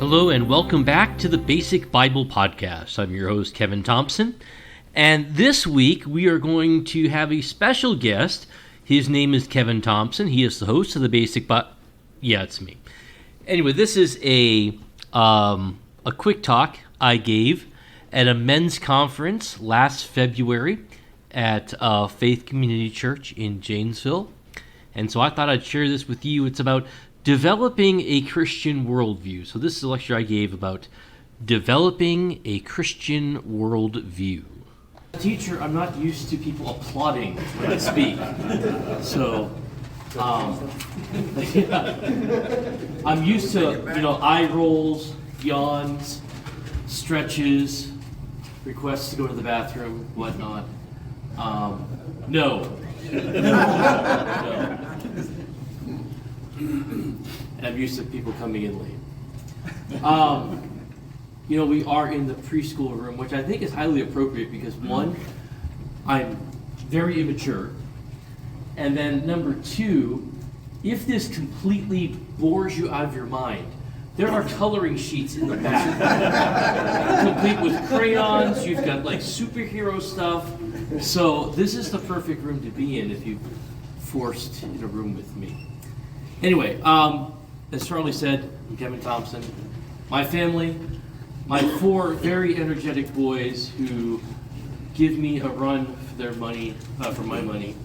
Hello and welcome back to the Basic Bible Podcast. I'm your host, Kevin Thompson, and this week we are going to have a special guest. His name is Kevin Thompson. He is the host of the Basic Bible. Yeah, it's me. Anyway, this is a quick talk I gave at a men's conference last February at Faith Community Church in Janesville. And so I thought I'd share this with you. It's about developing a Christian worldview. So this is a lecture I gave about developing a Christian worldview. Teacher, I'm not used to people applauding when I speak. So I'm used to, eye rolls, yawns, stretches, requests to go to the bathroom, whatnot. No. And I'm used to people coming in late. We are in the preschool room, which I think is highly appropriate because one, I'm very immature. And then number two, if this completely bores you out of your mind, there are coloring sheets in the back, complete with crayons. You've got like superhero stuff. So this is the perfect room to be in if you're forced in a room with me. Anyway, as Charlie said, I'm Kevin Thompson. My family, my 4 very energetic boys who give me a run for their money, for my money.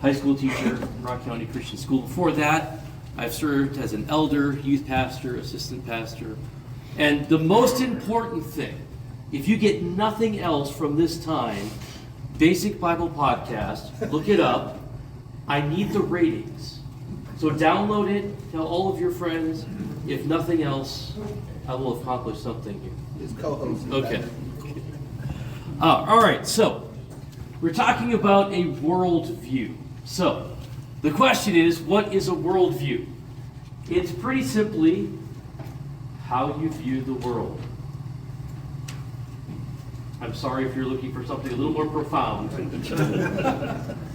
High school teacher, Rock County Christian School. Before that, I've served as an elder, youth pastor, assistant pastor. And the most important thing, if you get nothing else from this time, Basic Bible Podcast, look it up. I need the ratings. So download it, tell all of your friends. If nothing else, I will accomplish something here. His co-host. Okay. All right, so we're talking about a worldview. So the question is, what is a worldview? It's pretty simply how you view the world. I'm sorry if you're looking for something a little more profound,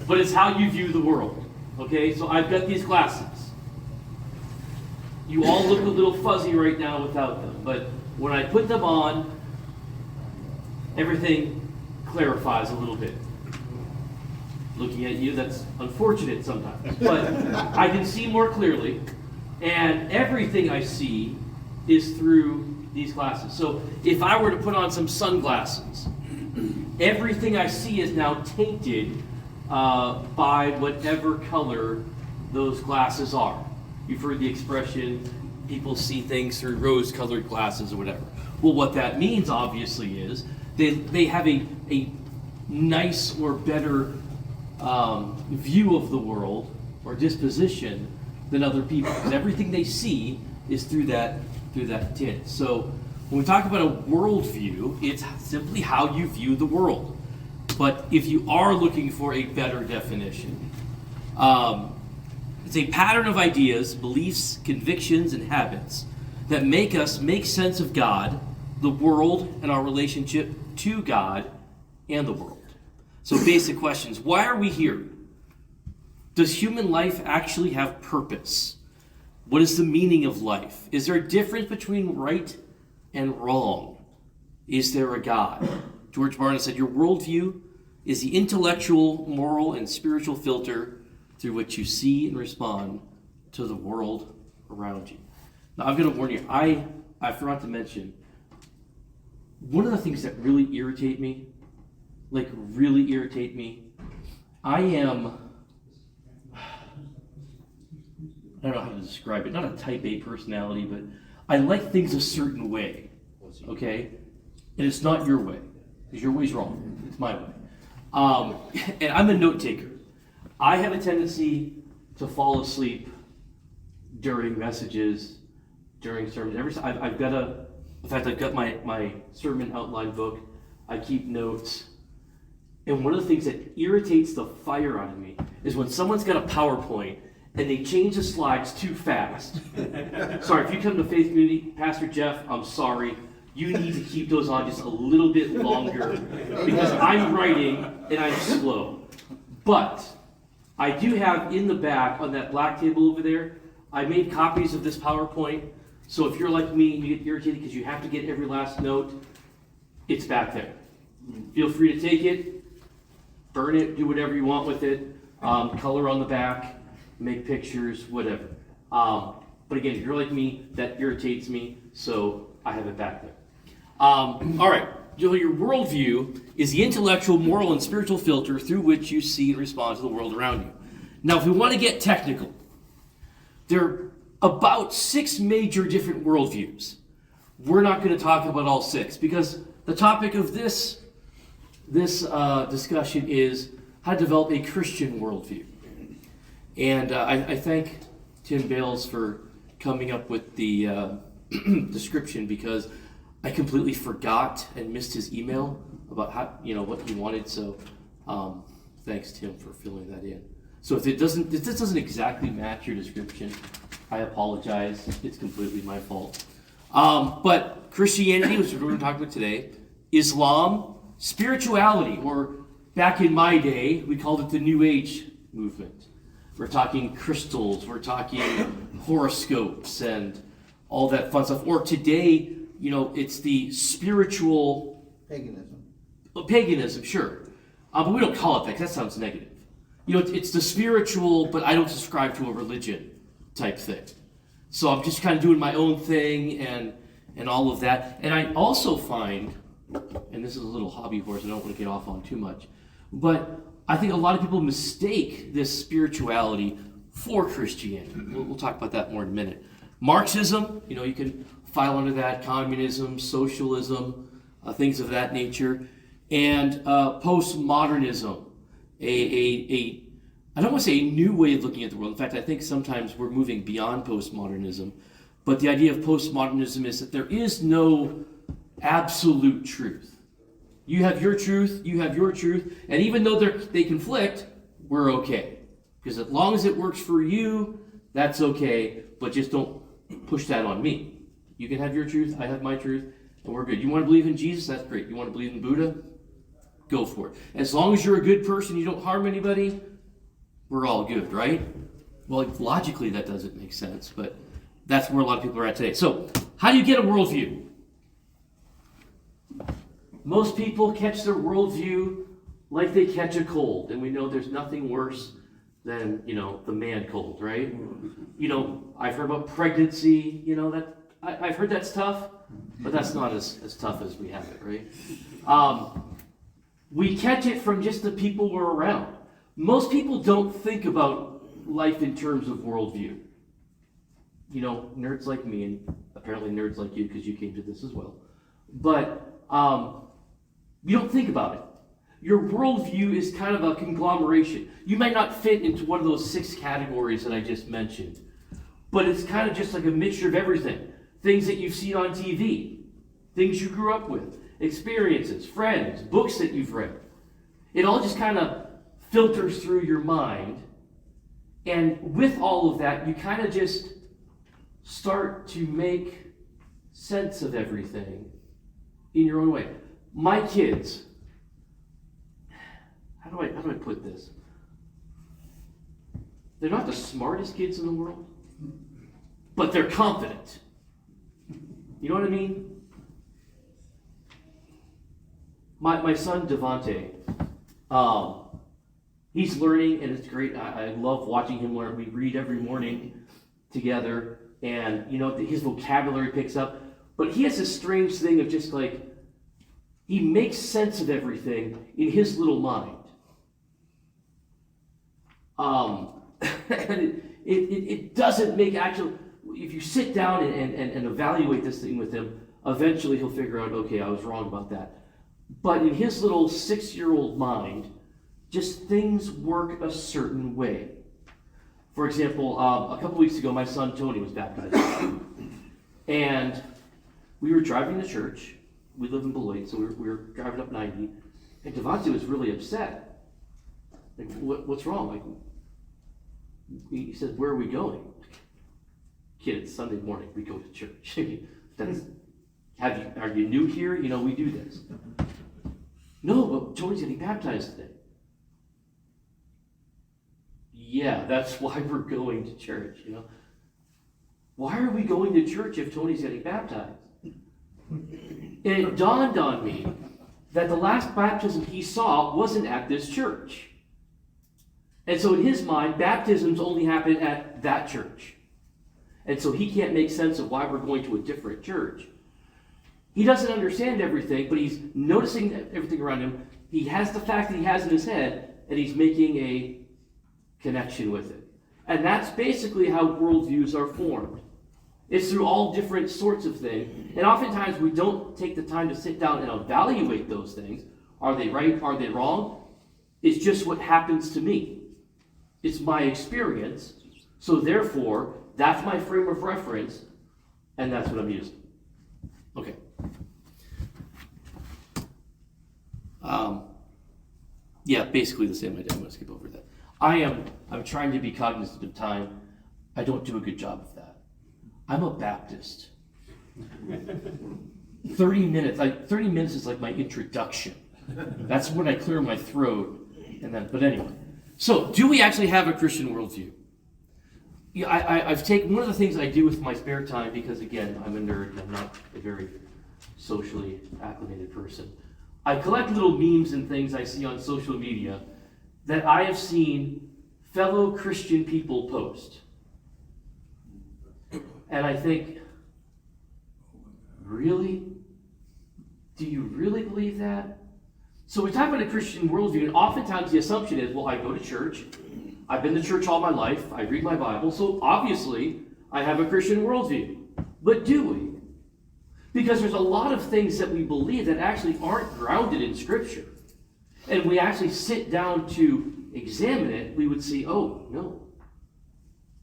but it's how you view the world. Okay, so I've got these glasses. You all look a little fuzzy right now without them, but when I put them on, everything clarifies a little bit. Looking at you, that's unfortunate sometimes, but I can see more clearly, and everything I see is through these glasses. So if I were to put on some sunglasses, everything I see is now tainted by whatever color those glasses are. You've heard the expression, people see things through rose-colored glasses or whatever. Well, what that means, obviously, is they have a nice or better view of the world or disposition than other people, because everything they see is through that tint. So when we talk about a worldview, it's simply how you view the world. But if you are looking for a better definition, it's a pattern of ideas, beliefs, convictions, and habits that make us make sense of God, the world, and our relationship to God and the world. So basic questions. Why are we here? Does human life actually have purpose? What is the meaning of life? Is there a difference between right and wrong? Is there a God? George Barna said, your worldview is the intellectual, moral, and spiritual filter through which you see and respond to the world around you. Now, I'm going to warn you, I forgot to mention, one of the things that really irritate me, I don't know how to describe it, not a type A personality, but I like things a certain way, okay? And it's not your way, because your way's wrong. It's my way. And I'm a note taker. I have a tendency to fall asleep during messages, during sermons. I've got my sermon outline book. I keep notes. And one of the things that irritates the fire out of me is when someone's got a PowerPoint and they change the slides too fast. Sorry, if you come to Faith Community, Pastor Jeff, I'm sorry. You need to keep those on just a little bit longer because I'm writing and I'm slow. But I do have in the back on that black table over there, I made copies of this PowerPoint So if you're like me and you get irritated because you have to get every last note, it's back there. Feel free to take it, burn it, do whatever you want with it, color on the back, make pictures, whatever. But again, if you're like me, that irritates me, so I have it back there. All right, your worldview is the intellectual, moral, and spiritual filter through which you see and respond to the world around you. Now, if we want to get technical, there are about 6 major different worldviews. We're not going to talk about all 6 because the topic of this discussion is how to develop a Christian worldview. And I thank Tim Bales for coming up with the description because I completely forgot and missed his email about how what he wanted. So thanks, Tim, for filling that in. So if this doesn't exactly match your description, I apologize. It's completely my fault. But Christianity, which we're going to talk about today, Islam, spirituality, or back in my day, we called it the New Age movement. We're talking crystals, we're talking horoscopes, and all that fun stuff. Or today, it's the spiritual... Paganism. Paganism, sure. But we don't call it that, because that sounds negative. It's the spiritual, but I don't subscribe to a religion type thing. So I'm just kind of doing my own thing and all of that. And I also find, and this is a little hobby horse I don't want to get off on too much, but I think a lot of people mistake this spirituality for Christianity. We'll talk about that more in a minute. Marxism, you can file under that, communism, socialism, things of that nature, and postmodernism, I don't want to say a new way of looking at the world. In fact, I think sometimes we're moving beyond postmodernism, but the idea of postmodernism is that there is no absolute truth. You have your truth, you have your truth, and even though they conflict, we're okay. Because as long as it works for you, that's okay, but just don't push that on me. You can have your truth, I have my truth, and we're good. You want to believe in Jesus? That's great. You want to believe in Buddha? Go for it. As long as you're a good person, you don't harm anybody, we're all good, right? Well, logically that doesn't make sense, but that's where a lot of people are at today. So, how do you get a worldview? Most people catch their worldview like they catch a cold, and we know there's nothing worse than, the man cold, right? I've heard about pregnancy, I've heard that's tough, but that's not as tough as we have it, right? We catch it from just the people we're around. Most people don't think about life in terms of worldview. Nerds like me, and apparently nerds like you, because you came to this as well. But you don't think about it. Your worldview is kind of a conglomeration. You might not fit into one of those 6 categories that I just mentioned, but it's kind of just like a mixture of everything. Things that you've seen on TV, things you grew up with, experiences, friends, books that you've read. It all just kind of filters through your mind, and with all of that, you kind of just start to make sense of everything in your own way. My kids, how do I put this? They're not the smartest kids in the world, but they're confident. You know what I mean? My son Devante, he's learning, and it's great. I love watching him learn. We read every morning together, and his vocabulary picks up. But he has this strange thing of just like, he makes sense of everything in his little mind. And it doesn't make actual. If you sit down and evaluate this thing with him, eventually he'll figure out, okay, I was wrong about that. But in his little 6-year-old mind, just things work a certain way. For example, a couple weeks ago, my son Tony was baptized. And we were driving to church. We live in Beloit, so we were driving up 90. And Devante was really upset. Like, what's wrong? Like, he said, where are we going? Kid, it's Sunday morning. We go to church. Are you new here? We do this. No, but Tony's getting baptized today. Yeah, that's why we're going to church, why are we going to church if Tony's getting baptized? And it dawned on me that the last baptism he saw wasn't at this church. And so in his mind, baptisms only happen at that church. And so he can't make sense of why we're going to a different church. He doesn't understand everything, but he's noticing everything around him. He has the fact that he has in his head, and he's making a connection with it. And that's basically how worldviews are formed. It's through all different sorts of things. And oftentimes we don't take the time to sit down and evaluate those things. Are they right? Are they wrong? It's just what happens to me. It's my experience. So therefore, that's my frame of reference, and that's what I'm using. Okay. Yeah, basically the same idea. I'm going to skip over that. I'm trying to be cognizant of time. I don't do a good job of that. I'm a Baptist. 30 minutes is like my introduction. That's when I clear my throat. But anyway. So, do we actually have a Christian worldview? Yeah, I've taken one of the things I do with my spare time, because again, I'm a nerd and I'm not a very socially acclimated person. I collect little memes and things I see on social media that I have seen fellow Christian people post. And I think, really? Do you really believe that? So we talk about a Christian worldview, and oftentimes the assumption is, well, I go to church, I've been to church all my life, I read my Bible, so obviously I have a Christian worldview. But do we? Because there's a lot of things that we believe that actually aren't grounded in Scripture. And we actually sit down to examine it, we would see, oh, no,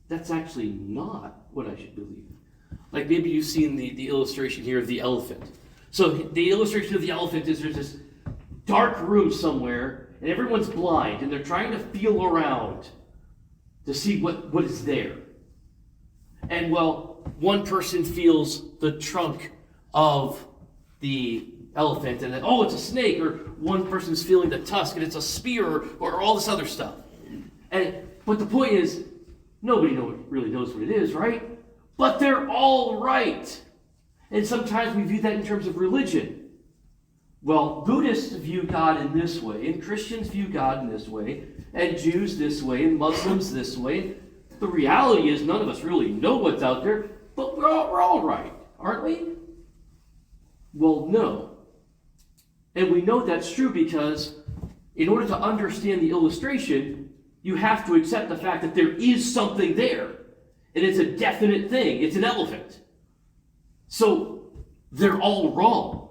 that's actually not what I should believe. Like maybe you've seen the illustration here of the elephant. So the illustration of the elephant is there's this dark room somewhere, and everyone's blind, and they're trying to feel around to see what is there. And well, one person feels the trunk of the elephant, and then, oh, it's a snake, or one person's feeling the tusk, and it's a spear, or all this other stuff. But the point is, nobody really knows what it is, right? But they're all right. And sometimes we view that in terms of religion. Well, Buddhists view God in this way, and Christians view God in this way, and Jews this way, and Muslims this way. The reality is none of us really know what's out there, but we're all right, aren't we? Well, no. And we know that's true because in order to understand the illustration, you have to accept the fact that there is something there. And it's a definite thing. It's an elephant. So they're all wrong.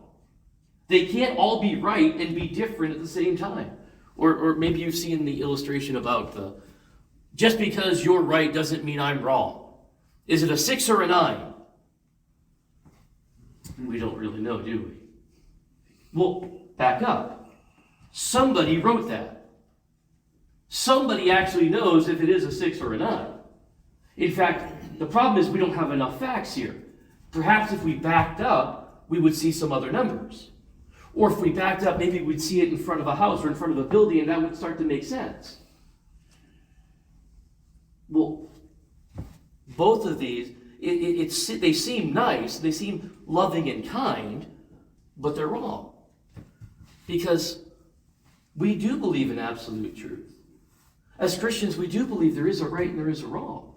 They can't all be right and be different at the same time. Or maybe you've seen the illustration about just because you're right doesn't mean I'm wrong. Is it a 6 or a 9? We don't really know, do we? Well, back up. Somebody wrote that. Somebody actually knows if it is a 6 or a 9. In fact, the problem is we don't have enough facts here. Perhaps if we backed up, we would see some other numbers. Or if we backed up, maybe we'd see it in front of a house or in front of a building, and that would start to make sense. Well, both of these, they seem nice, they seem loving and kind, but they're wrong. Because we do believe in absolute truth. As Christians, we do believe there is a right and there is a wrong.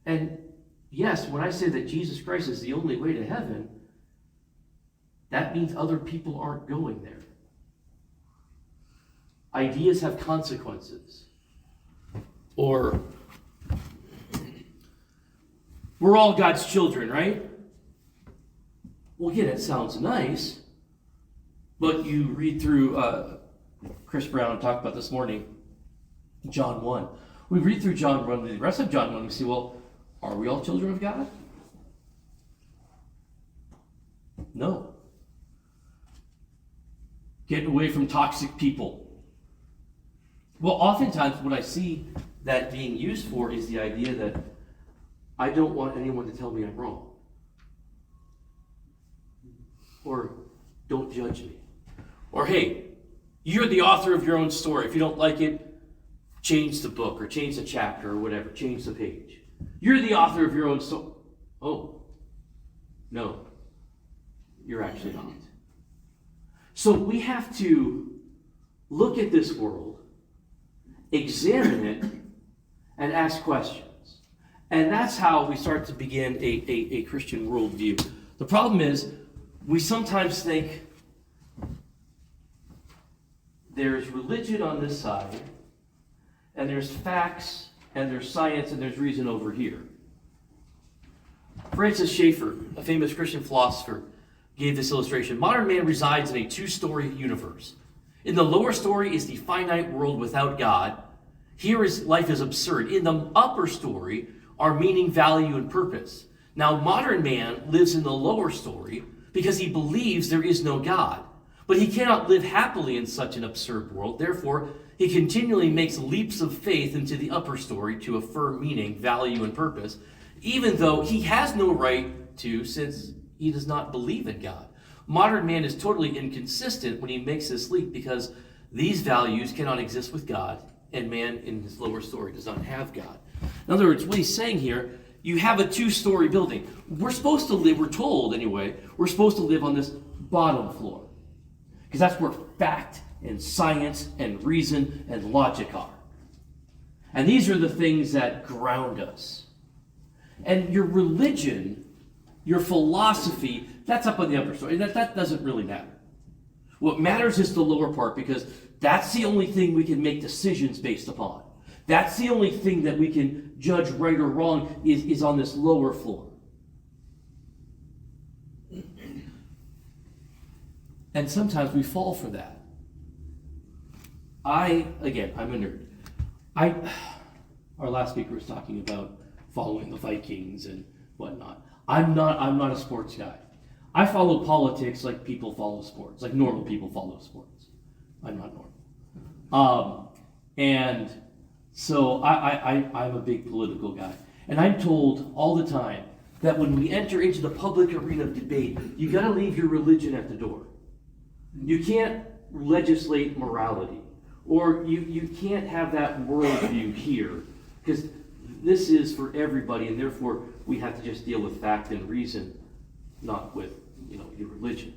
And yes, when I say that Jesus Christ is the only way to heaven, that means other people aren't going there. Ideas have consequences. Or, we're all God's children, right? Well, again, it sounds nice, but you read through, Chris Brown talked about this morning, John 1. We read through John 1, the rest of John 1, and we see, well, are we all children of God? No. Get away from toxic people. Well, oftentimes what I see that being used for is the idea that I don't want anyone to tell me I'm wrong. Or don't judge me. Or hey, you're the author of your own story. If you don't like it, change the book or change the chapter or whatever, change the page. You're the author of your own story. Oh, no, you're actually not. So we have to look at this world, examine it, and ask questions. And that's how we start to begin a Christian worldview. The problem is, we sometimes think there's religion on this side, and there's facts, and there's science, and there's reason over here. Francis Schaeffer, a famous Christian philosopher, gave this illustration. Modern man resides in a two-story universe. In the lower story is the finite world without God. Here life is absurd. In the upper story are meaning, value, and purpose. Now, modern man lives in the lower story because he believes there is no God. But he cannot live happily in such an absurd world. Therefore, he continually makes leaps of faith into the upper story to affirm meaning, value, and purpose, even though he has no right to, since he does not believe in God. Modern man is totally inconsistent when he makes this leap because these values cannot exist with God, and man in his lower story does not have God. In other words, what he's saying here, you have a two-story building. We're supposed to live, we're told anyway, we're supposed to live on this bottom floor. Because that's where fact and science and reason and logic are. And these are the things that ground us. And your religion, your philosophy, that's up on the upper story. That doesn't really matter. What matters is the lower part, because that's the only thing we can make decisions based upon. That's the only thing that we can judge right or wrong is on this lower floor. And sometimes we fall for that. I'm a nerd. Our last speaker was talking about following the Vikings and whatnot. I'm not a sports guy. I follow politics like people follow sports, like normal people follow sports. I'm not normal. And so I'm a big political guy. And I'm told all the time that when we enter into the public arena of debate, you got to leave your religion at the door. You can't legislate morality, or you can't have that worldview here, because this is for everybody, and therefore we have to just deal with fact and reason, not with your religion.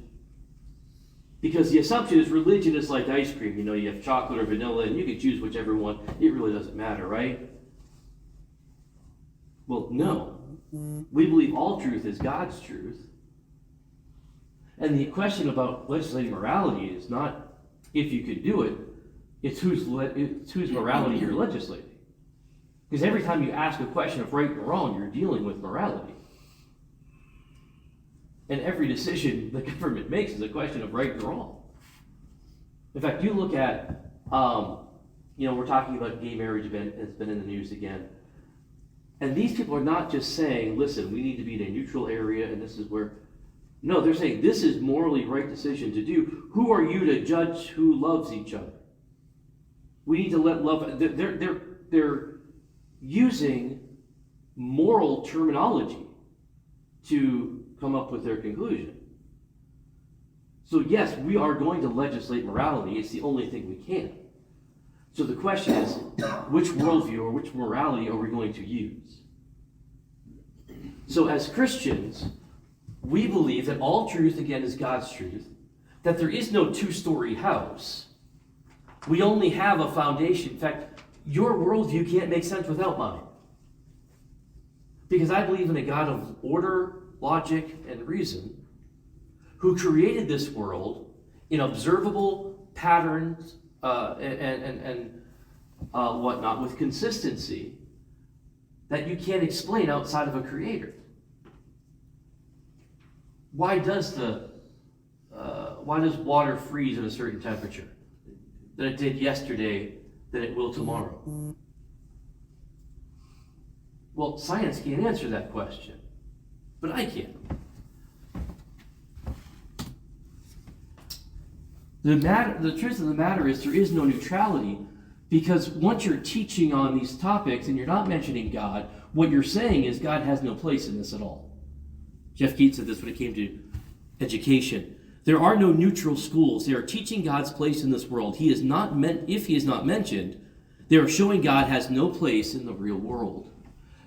Because the assumption is religion is like ice cream. You have chocolate or vanilla, and you can choose whichever one. It really doesn't matter, right? Well, no. We believe all truth is God's truth. And the question about legislating morality is not if you could do it, it's whose morality you're legislating. Because every time you ask a question of right and wrong, you're dealing with morality. And every decision the government makes is a question of right and wrong. In fact, you look at, we're talking about gay marriage event, it's been in the news again. And these people are not just saying, listen, we need to be in a neutral area, and this is where. No, they're saying this is morally right decision to do. Who are you to judge who loves each other? We need to let love. They're using moral terminology to come up with their conclusion. So yes, we are going to legislate morality. It's the only thing we can. So the question is, which worldview or which morality are we going to use? So as Christians, we believe that all truth, again, is God's truth, that there is no two-story house. We only have a foundation. In fact, your worldview can't make sense without mine. Because I believe in a God of order, logic, and reason, who created this world in observable patterns and whatnot, with consistency, that you can't explain outside of a creator. Why does water freeze at a certain temperature? That it did yesterday, that it will tomorrow? Well, science can't answer that question, but I can. The truth of the matter is there is no neutrality, because once you're teaching on these topics and you're not mentioning God, what you're saying is God has no place in this at all. Jeff Keats said this when it came to education. There are no neutral schools. They are teaching God's place in this world. If he is not mentioned, They are showing God has no place in the real world.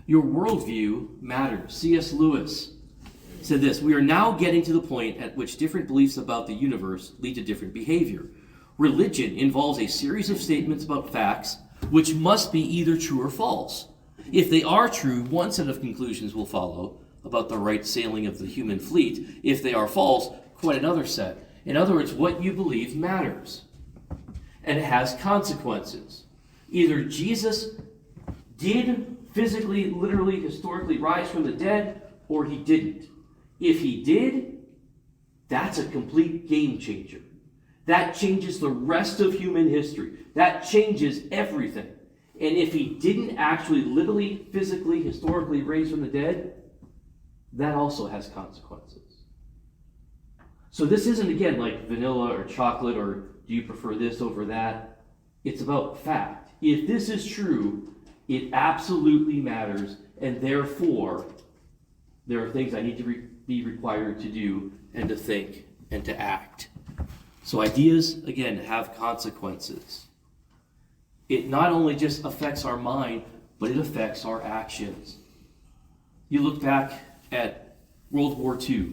Your worldview matters. C.S. Lewis said this: we are now getting to the point at which different beliefs about the universe lead to different behavior. Religion involves a series of statements about facts which must be either true or false. If they are true, one set of conclusions will follow about the right sailing of the human fleet. If they are false, quite another set. In other words, what you believe matters. And it has consequences. Either Jesus did physically, literally, historically rise from the dead, or he didn't. If he did, that's a complete game changer. That changes the rest of human history. That changes everything. And if he didn't actually, literally, physically, historically raise from the dead, that also has consequences. So this isn't, again, like vanilla or chocolate or do you prefer this over that? It's about fact. If this is true, it absolutely matters, and therefore, there are things I need to be required to do and to think and to act. So ideas, again, have consequences. It not only just affects our mind, but it affects our actions. You look back at World War II.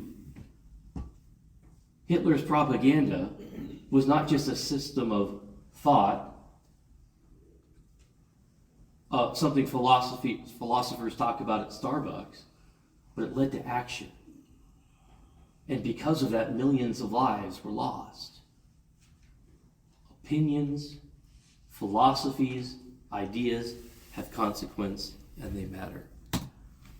Hitler's propaganda was not just a system of thought, something philosophers talk about at Starbucks, but it led to action. And because of that, millions of lives were lost. Opinions, philosophies, ideas have consequence, and they matter.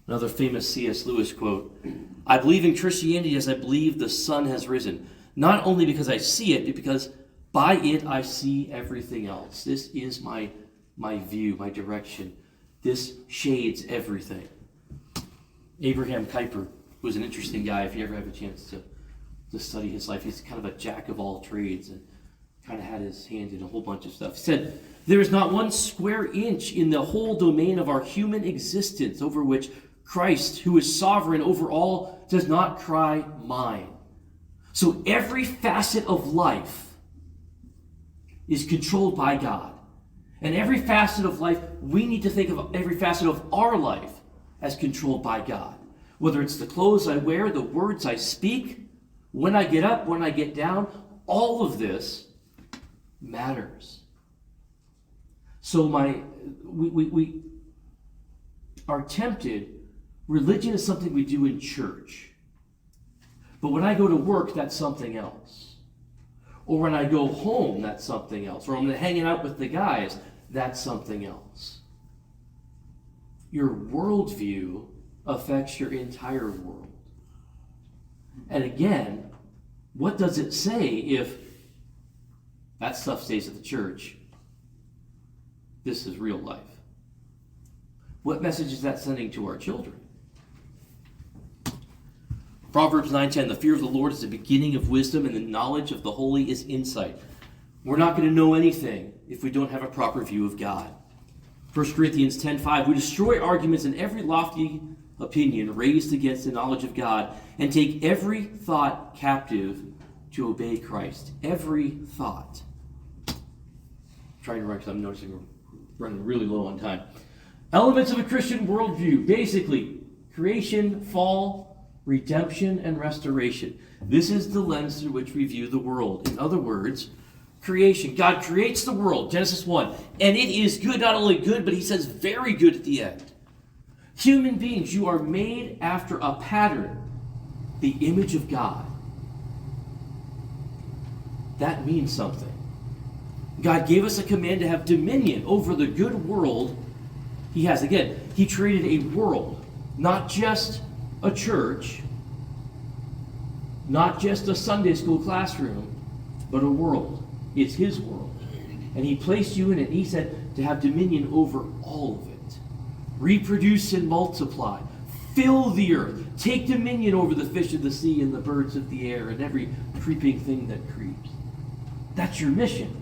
Another famous C.S. Lewis quote: I believe in Christianity as I believe the sun has risen, not only because I see it, but because by it I see everything else. This is my view, my direction. This shades everything. Abraham Kuyper was an interesting guy. If you ever have a chance to study his life, he's kind of a jack of all trades and kind of had his hand in a whole bunch of stuff. He said, there is not one square inch in the whole domain of our human existence over which Christ, who is sovereign over all, does not cry, mine. So every facet of life is controlled by God. And every facet of life, we need to think of every facet of our life as controlled by God. Whether it's the clothes I wear, the words I speak, when I get up, when I get down, all of this matters. So we are tempted. Religion is something we do in church. But when I go to work, that's something else. Or when I go home, that's something else. Or I'm hanging out with the guys, that's something else. Your worldview affects your entire world. And again, what does it say if that stuff stays at the church? This is real life. What message is that sending to our children? Proverbs 9:10, the fear of the Lord is the beginning of wisdom, and the knowledge of the holy is insight. We're not going to know anything if we don't have a proper view of God. 1 Corinthians 10:5, we destroy arguments and every lofty opinion raised against the knowledge of God, and take every thought captive to obey Christ. Every thought. I'm trying to run because I'm noticing we're running really low on time. Elements of a Christian worldview. Basically, creation, fall, redemption, and restoration. This is the lens through which we view the world. In other words, creation. God creates the world, Genesis 1, and it is good, not only good, but he says very good at the end. Human beings, you are made after a pattern, the image of God. That means something. God gave us a command to have dominion over the good world he has. Again, he created a world, not just a church, not just a Sunday school classroom, but a world. It's his world. And he placed you in it. He said to have dominion over all of it. Reproduce and multiply. Fill the earth. Take dominion over the fish of the sea and the birds of the air and every creeping thing that creeps. That's your mission.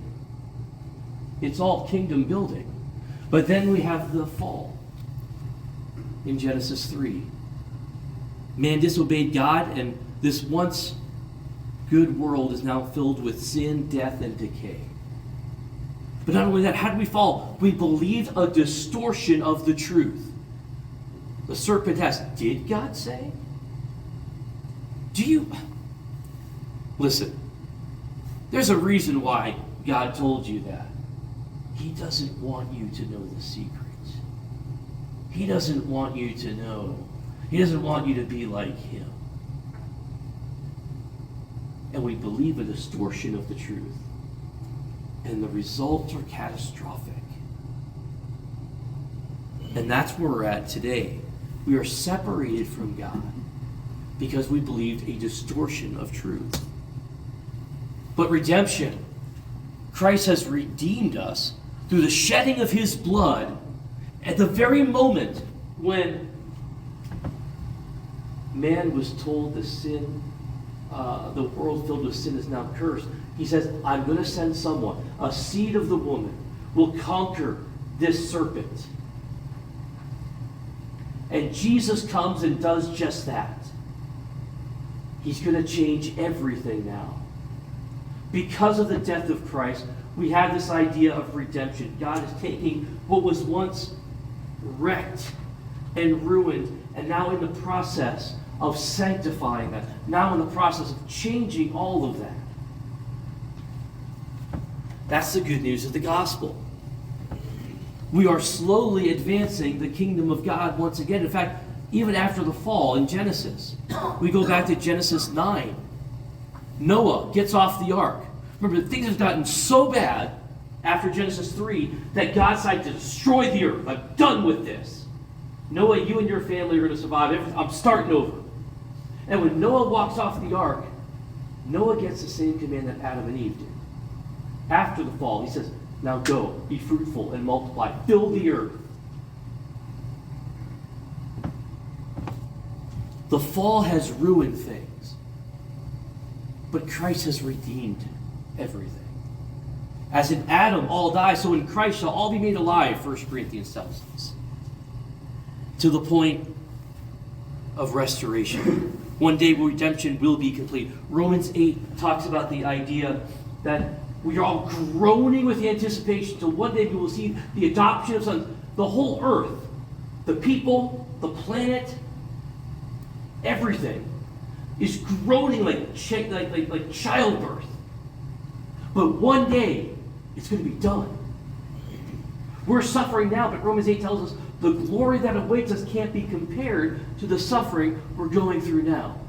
It's all kingdom building. But then we have the fall in Genesis 3. Man disobeyed God, and this once good world is now filled with sin, death, and decay. But not only that, how did we fall? We believed a distortion of the truth. The serpent asked, did God say? Listen, there's a reason why God told you that. He doesn't want you to know the secrets. He doesn't want you to know. He doesn't want you to be like him. And we believe a distortion of the truth. And the results are catastrophic. And that's where we're at today. We are separated from God because we believed a distortion of truth. But redemption, Christ has redeemed us through the shedding of his blood at the very moment when man was told the world filled with sin is now cursed. He says, I'm going to send someone, a seed of the woman, will conquer this serpent. And Jesus comes and does just that. He's going to change everything now. Because of the death of Christ, we have this idea of redemption. God is taking what was once wrecked and ruined, and now in the process of sanctifying that, now in the process of changing all of that. That's the good news of the gospel. We are slowly advancing the kingdom of God once again. In fact, even after the fall in Genesis, we go back to Genesis 9. Noah gets off the ark. Remember, things have gotten so bad after Genesis 3 that God decided to destroy the earth. I'm done with this. Noah, you and your family are going to survive. I'm starting over. And when Noah walks off the ark, Noah gets the same command that Adam and Eve did. After the fall, he says, now go, be fruitful and multiply. Fill the earth. The fall has ruined things. But Christ has redeemed everything. As in Adam all die, so in Christ shall all be made alive, 1 Corinthians tells us. To the point of restoration. One day redemption will be complete. Romans 8 talks about the idea that we are all groaning with the anticipation till one day we will see the adoption of sons. The whole earth, the people, the planet, everything is groaning like childbirth. But one day, it's going to be done. We're suffering now, but Romans 8 tells us the glory that awaits us can't be compared to the suffering we're going through now.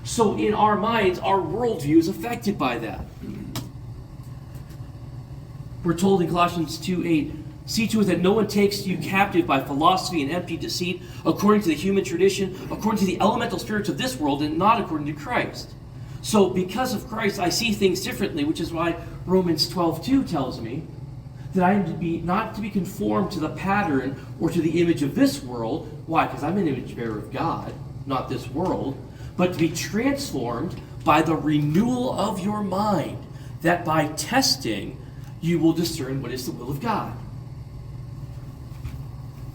So in our minds, our worldview is affected by that. We're told in Colossians 2:8, see to it that no one takes you captive by philosophy and empty deceit, according to the human tradition, according to the elemental spirits of this world, and not according to Christ. So because of Christ, I see things differently, which is why Romans 12:2 tells me that I am to be not to be conformed to the pattern or to the image of this world. Why? Because I'm an image bearer of God, not this world. But to be transformed by the renewal of your mind, that by testing you will discern what is the will of God.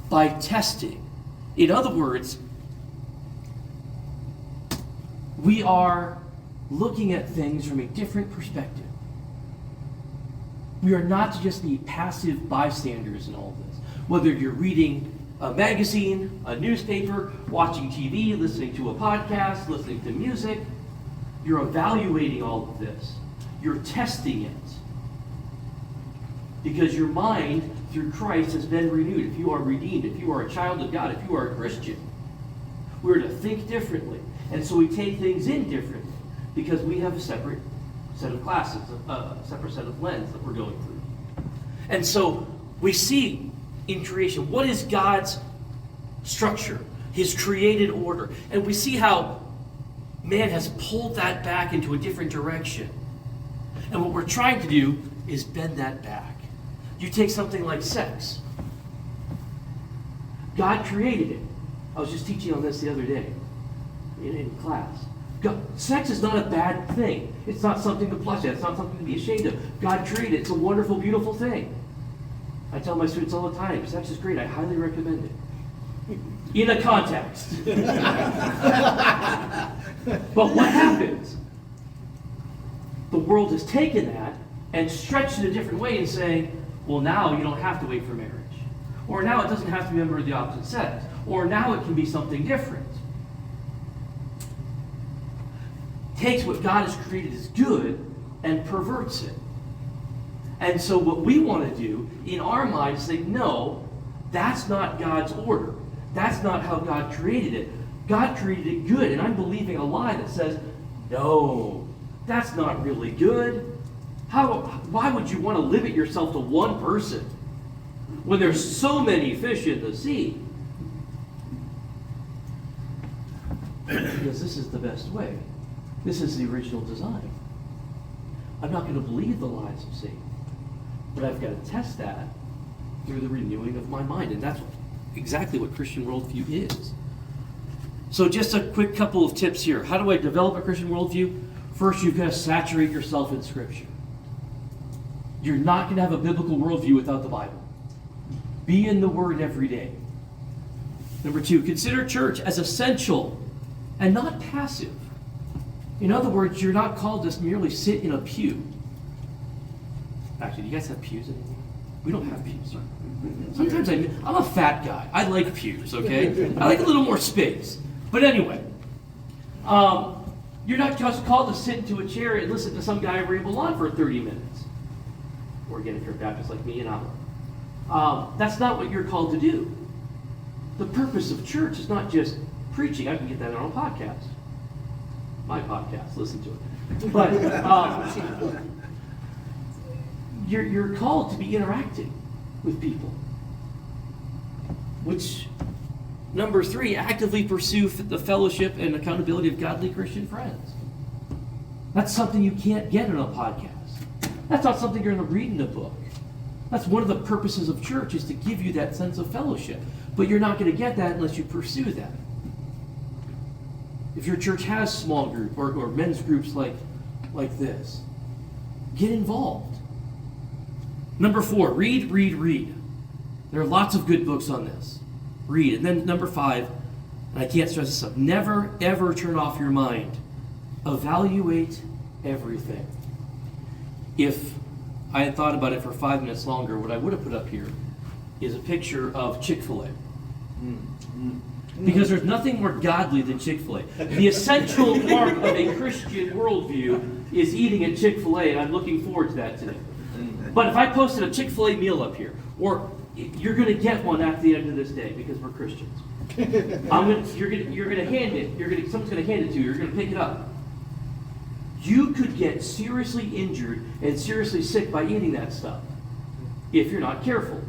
By testing. In other words, we are looking at things from a different perspective. We are not to just be passive bystanders in all this. Whether you're reading a magazine, a newspaper, watching TV, listening to a podcast, listening to music, you're evaluating all of this. You're testing it. Because your mind, through Christ, has been renewed. If you are redeemed, if you are a child of God, if you are a Christian, we're to think differently. And so we take things in differently because we have a separate set of classes, a separate set of lens that we're going through. And so we see in creation, what is God's structure, his created order? And we see how man has pulled that back into a different direction. And what we're trying to do is bend that back. You take something like sex. God created it. I was just teaching on this the other day in class. Sex is not a bad thing. It's not something to blush at. It's not something to be ashamed of. God created it. It's a wonderful, beautiful thing. I tell my students all the time, sex is great. I highly recommend it. In a context. But what happens? The world has taken that and stretch it a different way and say, well, now you don't have to wait for marriage. Or now it doesn't have to be a member of the opposite sex. Or now it can be something different. Takes what God has created as good and perverts it. And so what we want to do in our minds is say, no, that's not God's order. That's not how God created it. God created it good, and I'm believing a lie that says, no, that's not really good. Why would you want to limit yourself to one person when there's so many fish in the sea? Because this is the best way. This is the original design. I'm not going to believe the lies of Satan, but I've got to test that through the renewing of my mind, and that's exactly what Christian worldview is. So just a quick couple of tips here. How do I develop a Christian worldview? First, you've got to saturate yourself in Scripture. You're not going to have a biblical worldview without the Bible. Be in the Word every day. Number two, consider church as essential and not passive. In other words, you're not called to merely sit in a pew. Actually, do you guys have pews anymore? We don't have pews. Sometimes I'm a fat guy. I like pews, okay? I like a little more space. But anyway, you're not just called to sit into a chair and listen to some guy ramble on for 30 minutes. Or again, if you're a Baptist like me, an hour. That's not what you're called to do. The purpose of church is not just preaching. I can get that on a podcast. My podcast, listen to it. But you're called to be interacting with people. Which, number three, actively pursue the fellowship and accountability of godly Christian friends. That's something you can't get in a podcast. That's not something you're going to read in a book. That's one of the purposes of church, is to give you that sense of fellowship. But you're not going to get that unless you pursue that. If your church has small group or men's groups like this, get involved. Number four, read. There are lots of good books on this. Read. And then number five, and I can't stress this enough, never ever turn off your mind. Evaluate everything. If I had thought about it for 5 minutes longer, what I would have put up here is a picture of Chick-fil-A. Because there's nothing more godly than Chick-fil-A. The essential part of a Christian worldview is eating at Chick-fil-A, and I'm looking forward to that today. But if I posted a Chick-fil-A meal up here, or you're going to get one at the end of this day because we're Christians. You're going to hand it. Someone's going to hand it to you. You're going to pick it up. You could get seriously injured and seriously sick by eating that stuff if you're not careful.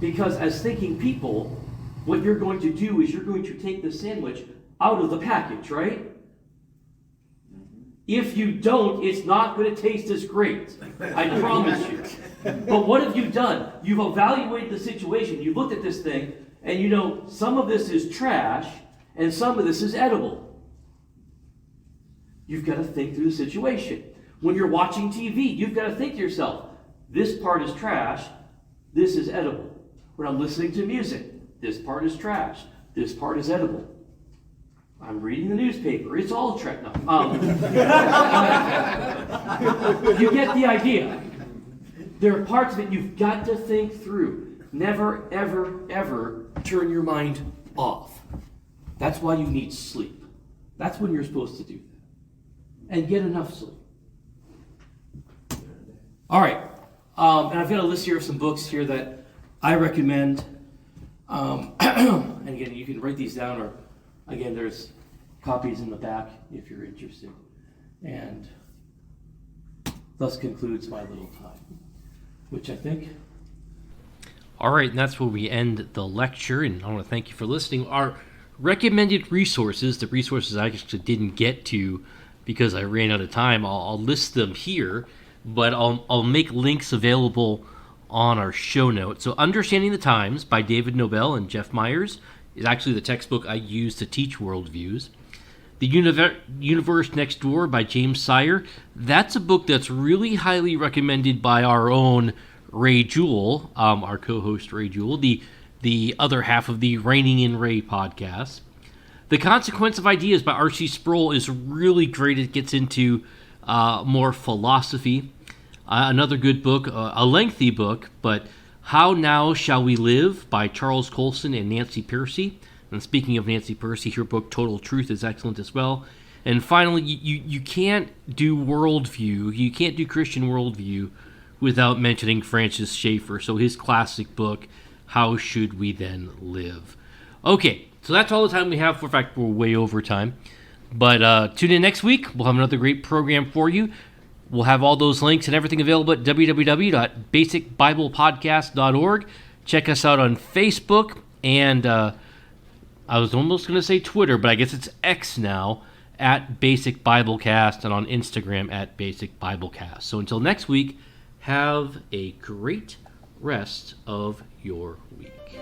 Because as thinking people, what you're going to do is you're going to take the sandwich out of the package, right? If you don't, it's not going to taste as great. I promise you. But what have you done? You've evaluated the situation. You looked at this thing, and you know some of this is trash, and some of this is edible. You've got to think through the situation. When you're watching TV, you've got to think to yourself, this part is trash, this is edible. When I'm listening to music, this part is trash, this part is edible. I'm reading the newspaper, it's all trash. No. You get the idea. There are parts of it you've got to think through. Never, ever, ever turn your mind off. That's why you need sleep. That's when you're supposed to do that. And get enough sleep. All right. And I've got a list here of some books here that I recommend. And again, you can write these down, or again, there's copies in the back if you're interested. And thus concludes my little time, which I think. All right, and that's where we end the lecture. And I want to thank you for listening. Our recommended resources, the resources I actually didn't get to because I ran out of time, I'll list them here, but I'll make links available on our show notes. So Understanding the Times by David Nobel and Jeff Myers is actually the textbook I use to teach worldviews. The Universe Next Door by James Sire. That's a book that's really highly recommended by our own Ray Jewell, our co-host Ray Jewell, the other half of the Reigning in Ray podcast. The Consequence of Ideas by R.C. Sproul is really great. It gets into more philosophy. Another good book, a lengthy book, but How Now Shall We Live by Charles Colson and Nancy Pearcey. And speaking of Nancy Pearcey, her book Total Truth is excellent as well. And finally, you can't do Worldview, you can't do Christian Worldview without mentioning Francis Schaeffer. So his classic book, How Should We Then Live? Okay, so that's all the time we have. In fact, we're way over time. But tune in next week. We'll have another great program for you. We'll have all those links and everything available at www.basicbiblepodcast.org. Check us out on Facebook and I was almost going to say Twitter, but I guess it's X now, at Basic Biblecast, and on Instagram at Basic Biblecast. So until next week, have a great rest of your week.